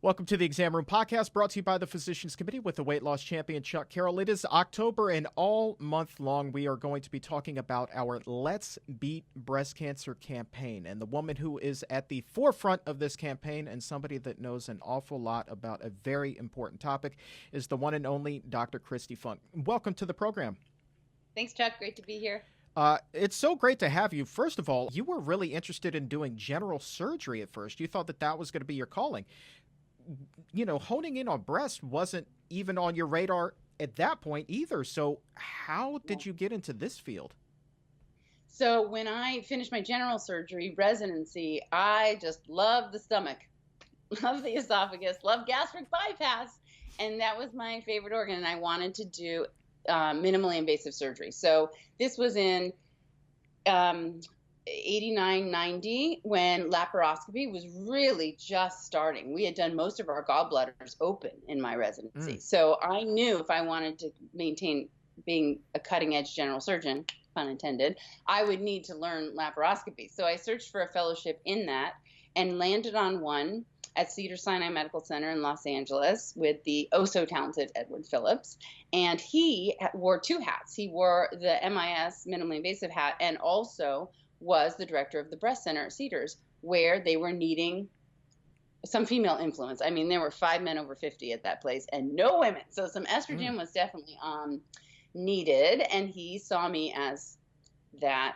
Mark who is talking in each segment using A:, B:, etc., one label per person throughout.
A: Welcome to the Exam Room Podcast, brought to you by the Physicians Committee with the weight loss champion, Chuck Carroll. It is October, and all month long we are going to be talking about our Let's Beat Breast Cancer campaign. And the woman who is at the forefront of this campaign and somebody that knows an awful lot about a very important topic is the one and only Dr. Kristi Funk. Welcome to the program.
B: Thanks, Chuck. Great to be here.
A: It's so great to have you. First of all, you were really interested in doing general surgery at first. You thought that that was going to be your calling. You know, honing in on breast wasn't even on your radar at that point either. So how did you get into this field?
B: So when I finished my general surgery residency, I just loved the stomach, loved the esophagus, loved gastric bypass. And that was my favorite organ. And I wanted to do minimally invasive surgery. So this was in 89, 90, when laparoscopy was really just starting. We had done most of our gallbladders open in my residency. So I knew if I wanted to maintain being a cutting edge general surgeon, pun intended, I would need to learn laparoscopy. So I searched for a fellowship in that and landed on one at Cedars-Sinai Medical Center in Los Angeles with the oh-so-talented Edward Phillips. And he wore two hats. He wore the MIS, minimally invasive hat, and also was the director of the breast center at Cedars, where they were needing some female influence. I mean, there were 5 men over 50 at that place and no women. So some estrogen was definitely needed. And he saw me as that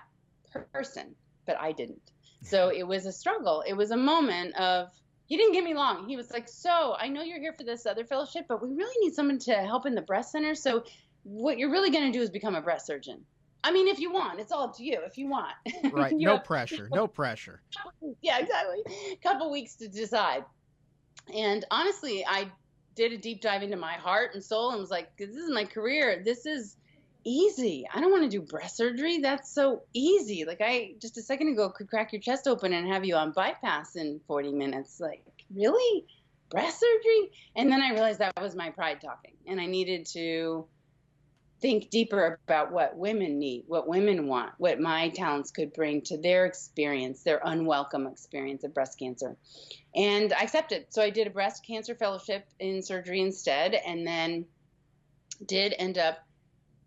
B: person, but I didn't. So it was a struggle. It was a moment of, he didn't get me long. He was like, so I know you're here for this other fellowship, but we really need someone to help in the breast center. So what you're really going to do is become a breast surgeon. I mean, if you want, it's all up to you if you want.
A: Right. No pressure. No pressure.
B: Yeah, exactly. A couple weeks to decide. And honestly, I did a deep dive into my heart and soul and was like, this is my career. This is easy. I don't want to do breast surgery. That's so easy. Like I just a second ago could crack your chest open and have you on bypass in 40 minutes. Like, really? Breast surgery? And then I realized that was my pride talking. And I needed to think deeper about what women need, what women want, what my talents could bring to their experience, their unwelcome experience of breast cancer. And I accepted. So I did a breast cancer fellowship in surgery instead, and then did end up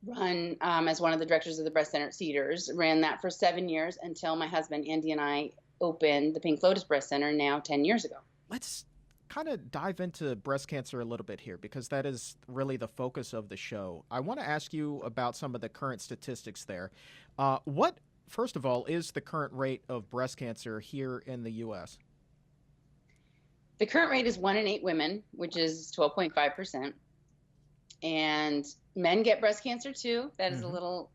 B: run as one of the directors of the breast center at Cedars, ran that for 7 years until my husband, Andy, and I opened the Pink Lotus Breast Center now 10 years ago.
A: Let's kind of dive into breast cancer a little bit here because that is really the focus of the show. I want to ask you about some of the current statistics there. What, first of all, is the current rate of breast cancer here in the U.S.?
B: The current rate is 1 in 8 women, which is 12.5%. And men get breast cancer too. That is a little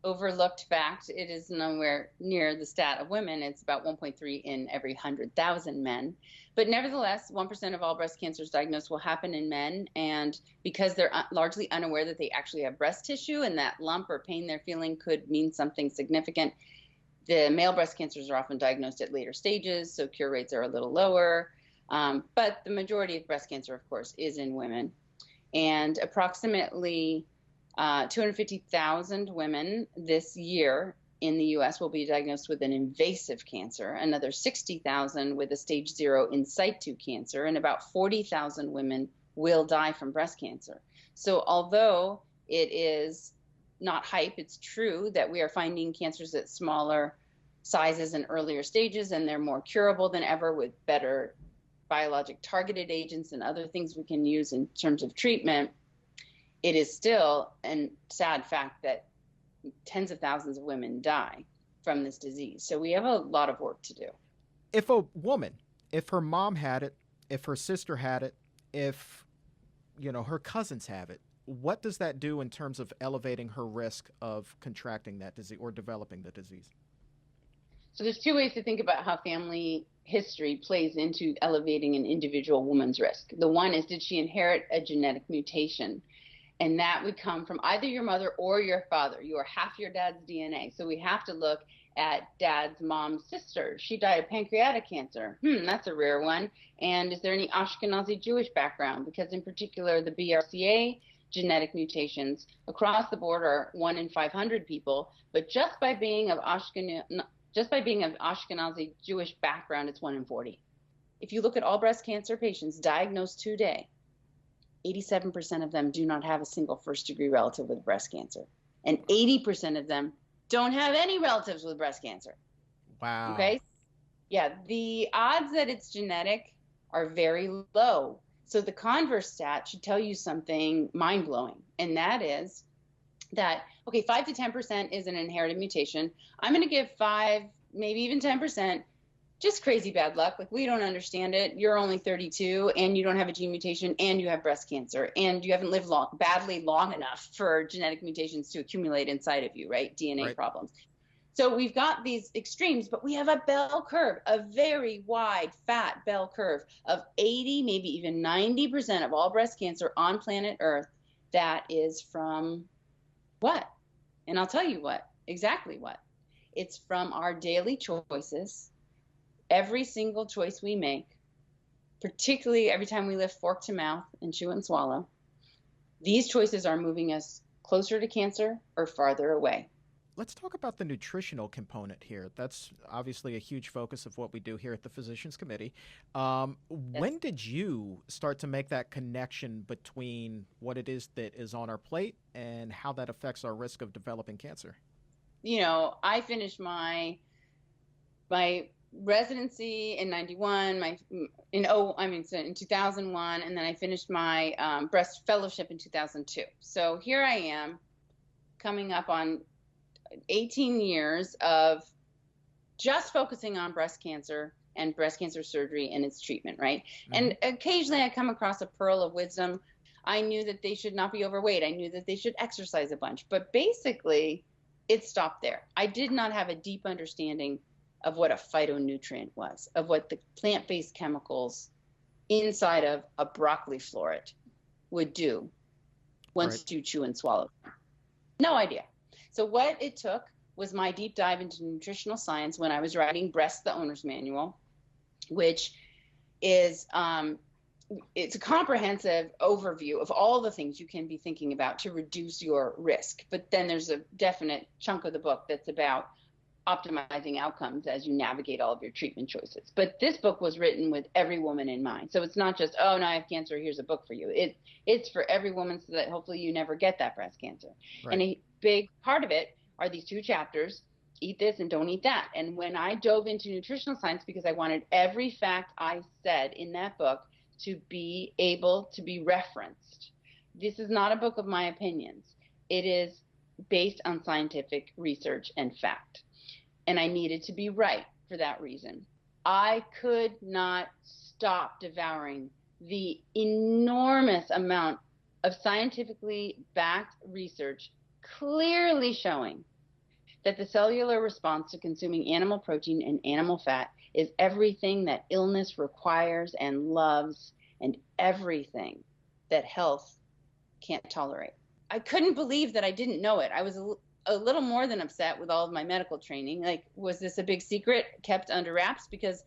B: overlooked fact. It is nowhere near the stat of women. It's about 1.3 in every 100,000 men. But nevertheless, 1% of all breast cancers diagnosed will happen in men. And because they're largely unaware that they actually have breast tissue and that lump or pain they're feeling could mean something significant, the male breast cancers are often diagnosed at later stages, so cure rates are a little lower. But the majority of breast cancer, of course, is in women. And approximately 250,000 women this year in the U.S. will be diagnosed with an invasive cancer, another 60,000 with a stage 0 in situ cancer, and about 40,000 women will die from breast cancer. So although it is not hype, it's true that we are finding cancers at smaller sizes and earlier stages, and they're more curable than ever with better biologic targeted agents and other things we can use in terms of treatment. It is still a sad fact that tens of thousands of women die from this disease. So we have a lot of work to do.
A: If a woman, if her mom had it, if her sister had it, if, her cousins have it, what does that do in terms of elevating her risk of contracting that disease or developing the disease?
B: So there's two ways to think about how family history plays into elevating an individual woman's risk. The one is, did she inherit a genetic mutation? And that would come from either your mother or your father. You are half your dad's DNA. So we have to look at dad's mom's sister. She died of pancreatic cancer. That's a rare one. And is there any Ashkenazi Jewish background? Because in particular, the BRCA genetic mutations across the board are 1 in 500 people. But just by being of Ashkenazi Jewish background, it's 1 in 40. if you look at all breast cancer patients diagnosed today, 87% of them do not have a single first-degree relative with breast cancer. And 80% of them don't have any relatives with breast cancer.
A: Wow.
B: Okay? Yeah, the odds that it's genetic are very low. So the converse stat should tell you something mind-blowing, and that is that, okay, 5 to 10% is an inherited mutation. I'm going to give 5, maybe even 10%, just crazy bad luck. Like, we don't understand it. You're only 32 and you don't have a gene mutation and you have breast cancer and you haven't lived badly long enough for genetic mutations to accumulate inside of you, right? DNA problems. So we've got these extremes, but we have a bell curve, a very wide, fat bell curve of 80, maybe even 90% of all breast cancer on planet Earth that is from what? And I'll tell you what, exactly what. It's from our daily choices. Every single choice we make, particularly every time we lift fork to mouth and chew and swallow, these choices are moving us closer to cancer or farther away.
A: Let's talk about the nutritional component here. That's obviously a huge focus of what we do here at the Physicians Committee. When did you start to make that connection between what it is that is on our plate and how that affects our risk of developing cancer?
B: You know, I finished my residency in 91, in 2001, and then I finished my breast fellowship in 2002. So here I am, coming up on 18 years of just focusing on breast cancer and breast cancer surgery and its treatment, right? Mm-hmm. And occasionally I come across a pearl of wisdom. I knew that they should not be overweight. I knew that they should exercise a bunch, but basically it stopped there. I did not have a deep understanding of what a phytonutrient was, of what the plant-based chemicals inside of a broccoli floret would do once you chew and swallow. No idea. So what it took was my deep dive into nutritional science when I was writing Breast, the Owner's Manual, which is it's a comprehensive overview of all the things you can be thinking about to reduce your risk. But then there's a definite chunk of the book that's about optimizing outcomes as you navigate all of your treatment choices. But this book was written with every woman in mind. So it's not just, oh, now I have cancer, here's a book for you. It's for every woman so that hopefully you never get that breast cancer. Right. And a big part of it are these 2 chapters, eat this and don't eat that. And when I dove into nutritional science, because I wanted every fact I said in that book to be able to be referenced. This is not a book of my opinions. It is based on scientific research and fact. And I needed to be right for that reason. I could not stop devouring the enormous amount of scientifically backed research clearly showing that the cellular response to consuming animal protein and animal fat is everything that illness requires and loves and everything that health can't tolerate. I couldn't believe that I didn't know it. I was a little more than upset with all of my medical training. Like, was this a big secret kept under wraps? Because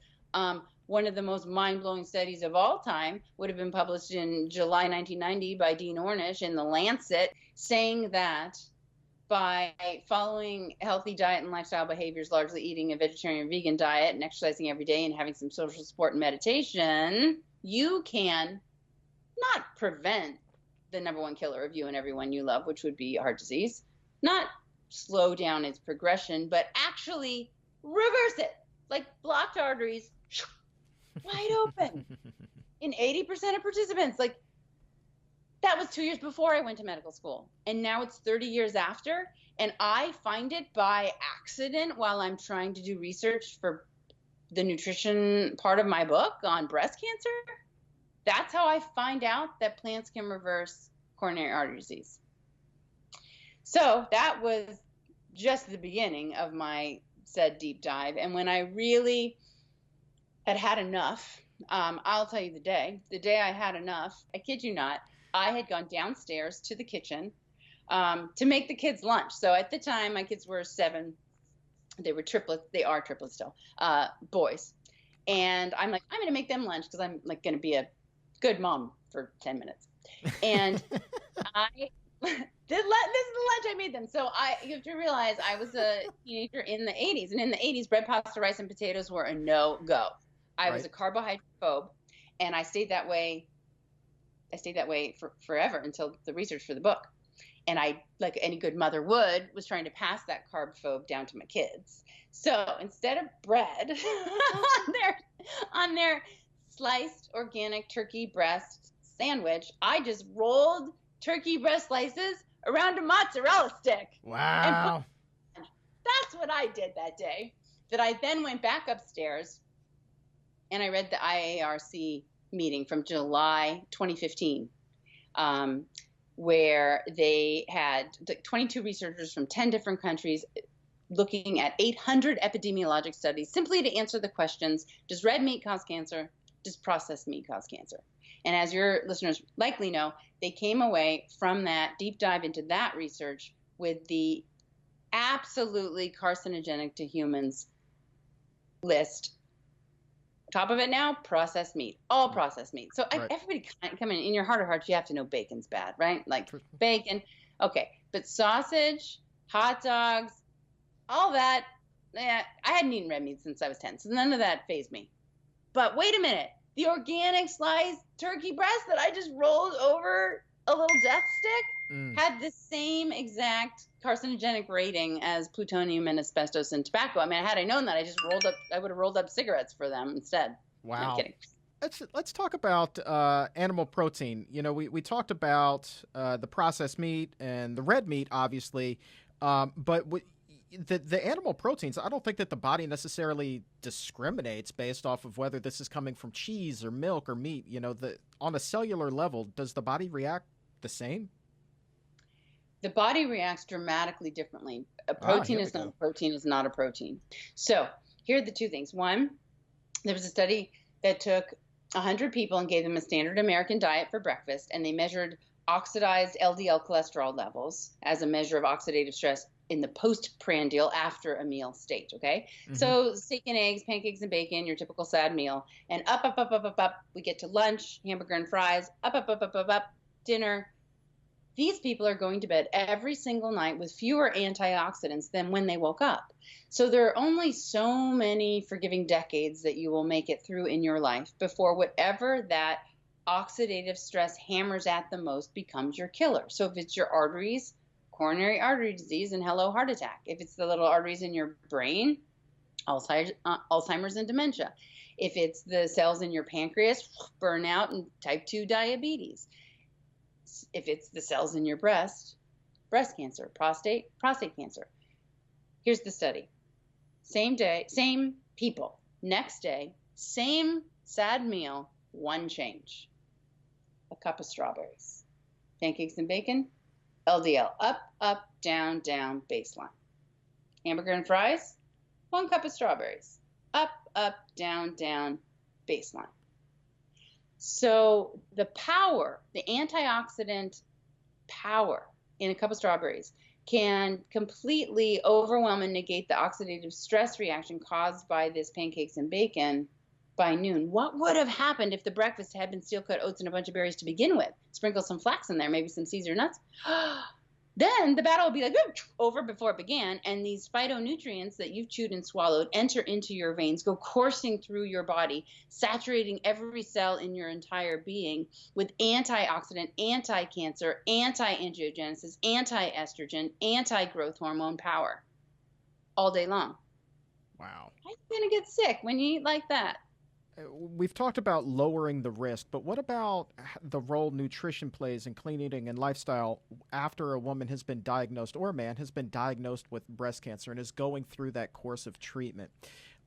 B: one of the most mind-blowing studies of all time would have been published in July 1990 by Dean Ornish in The Lancet, saying that by following healthy diet and lifestyle behaviors, largely eating a vegetarian or vegan diet and exercising every day and having some social support and meditation, you can not prevent the #1 killer of you and everyone you love, which would be heart disease, not slow down its progression, but actually reverse it, like blocked arteries wide open in 80% of participants. Like, that was 2 years before I went to medical school, and now it's 30 years after, and I find it by accident while I'm trying to do research for the nutrition part of my book on breast cancer. That's how I find out that plants can reverse coronary artery disease. So that was just the beginning of my said deep dive. And when I really had enough, I'll tell you the day I had enough, I kid you not, I had gone downstairs to the kitchen to make the kids lunch. So at the time, my kids were 7. They were triplets. They are triplets still, boys. And I'm like, I'm going to make them lunch because I'm like going to be a good mom for 10 minutes. And this is the lunch I made them. So you have to realize I was a teenager in the 80s. And in the 80s, bread, pasta, rice, and potatoes were a no-go. I was
A: Right.
B: a carbohydrate phobe, and I stayed that way. I stayed that way for forever until the research for the book. And I, like any good mother would, was trying to pass that carb phobe down to my kids. So instead of bread on their sliced organic turkey breast sandwich, I just rolled turkey breast slices around a mozzarella stick and put.
A: Wow.
B: That's what I did that day. That I then went back upstairs and I read the IARC meeting from July 2015, where they had 22 researchers from 10 different countries looking at 800 epidemiologic studies simply to answer the questions: does red meat cause cancer? Does processed meat cause cancer? And as your listeners likely know, they came away from that deep dive into that research with the absolutely carcinogenic to humans list. Top of it now, processed meat, all processed meat. So
A: Right.
B: everybody come in your heart of hearts, you have to know bacon's bad, right? Like
A: For-
B: bacon. Okay. But sausage, hot dogs, all that, I hadn't eaten red meat since I was 10. So none of that fazed me. But wait a minute. The organic sliced turkey breast that I just rolled over a little death stick had the same exact carcinogenic rating as plutonium and asbestos and tobacco. I mean, had I known that, I would have rolled up cigarettes for them instead.
A: Wow.
B: No, I'm kidding.
A: Let's talk about animal protein. You know, we talked about the processed meat and the red meat, obviously, but the animal proteins, I don't think that the body necessarily discriminates based off of whether this is coming from cheese or milk or meat. You know, on a cellular level, does the body react the same?
B: The body reacts dramatically differently. A protein is not a protein is not a protein. So here are the two things. One, there was a study that took 100 people and gave them a standard American diet for breakfast, and they measured oxidized LDL cholesterol levels as a measure of oxidative stress in the postprandial after a meal state. Okay. Mm-hmm. So steak and eggs, pancakes and bacon, your typical sad meal, and up, we get to lunch, hamburger and fries, up, dinner. These people are going to bed every single night with fewer antioxidants than when they woke up. So there are only so many forgiving decades that you will make it through in your life before whatever that oxidative stress hammers at the most becomes your killer. So if it's your arteries, coronary artery disease, and hello, heart attack. If it's the little arteries in your brain, Alzheimer's and dementia. If it's the cells in your pancreas, burnout and type 2 diabetes. If it's the cells in your breast cancer, prostate cancer. Here's the study. Same day, same people. Next day, same sad meal, one change. A cup of strawberries. Pancakes and bacon, LDL, up, down, baseline. Hamburger and fries, 1 cup of strawberries. Up, down, baseline. So the antioxidant power in a cup of strawberries can completely overwhelm and negate the oxidative stress reaction caused by this pancakes and bacon by noon. What would have happened if the breakfast had been steel-cut oats and a bunch of berries to begin with? Sprinkle some flax in there, maybe some Caesar nuts. Then the battle will be like over before it began, and these phytonutrients that you've chewed and swallowed enter into your veins, go coursing through your body, saturating every cell in your entire being with antioxidant, anti-cancer, anti-angiogenesis, anti-estrogen, anti-growth hormone power all day long.
A: Wow.
B: How are you going to get sick when you eat like that?
A: We've talked about lowering the risk, but what about the role nutrition plays in clean eating and lifestyle after a woman has been diagnosed, or a man has been diagnosed with breast cancer and is going through that course of treatment?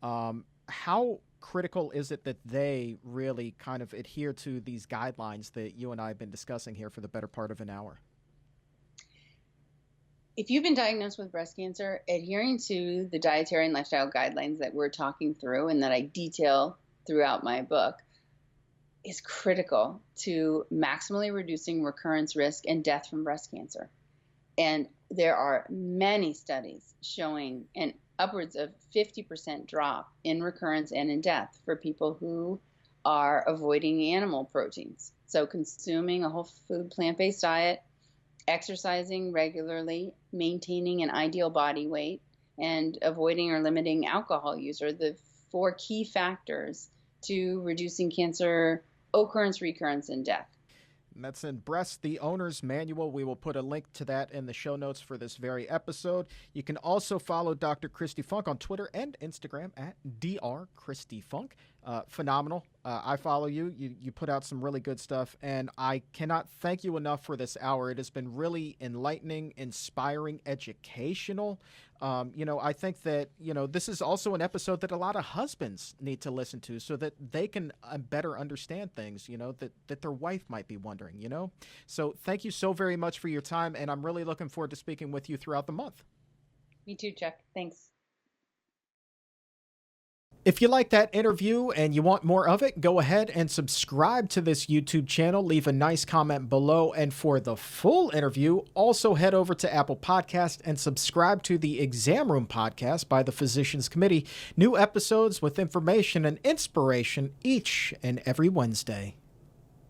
A: How critical is it that they really kind of adhere to these guidelines that you and I have been discussing here for the better part of an hour?
B: If you've been diagnosed with breast cancer, adhering to the dietary and lifestyle guidelines that we're talking through and that I detail throughout my book is critical to maximally reducing recurrence risk and death from breast cancer. And there are many studies showing an upwards of 50% drop in recurrence and in death for people who are avoiding animal proteins. So consuming a whole food plant-based diet, exercising regularly, maintaining an ideal body weight, and avoiding or limiting alcohol use are the 4 key factors to reducing cancer occurrence, recurrence, and death.
A: And that's in Breast, the Owner's Manual. We will put a link to that in the show notes for this very episode. You can also follow Dr. Kristi Funk on Twitter and Instagram at Dr. Kristi Funk. Phenomenal. I follow you. You put out some really good stuff, and I cannot thank you enough for this hour. It has been really enlightening, inspiring, educational. I think that, this is also an episode that a lot of husbands need to listen to so that they can better understand things, that their wife might be wondering, So thank you so very much for your time, and I'm really looking forward to speaking with you throughout the month.
B: Me too, Chuck. Thanks.
A: If you like that interview and you want more of it, go ahead and subscribe to this YouTube channel. Leave a nice comment below. And for the full interview, also head over to Apple Podcast and subscribe to the Exam Room Podcast by the Physicians Committee. New episodes with information and inspiration each and every Wednesday.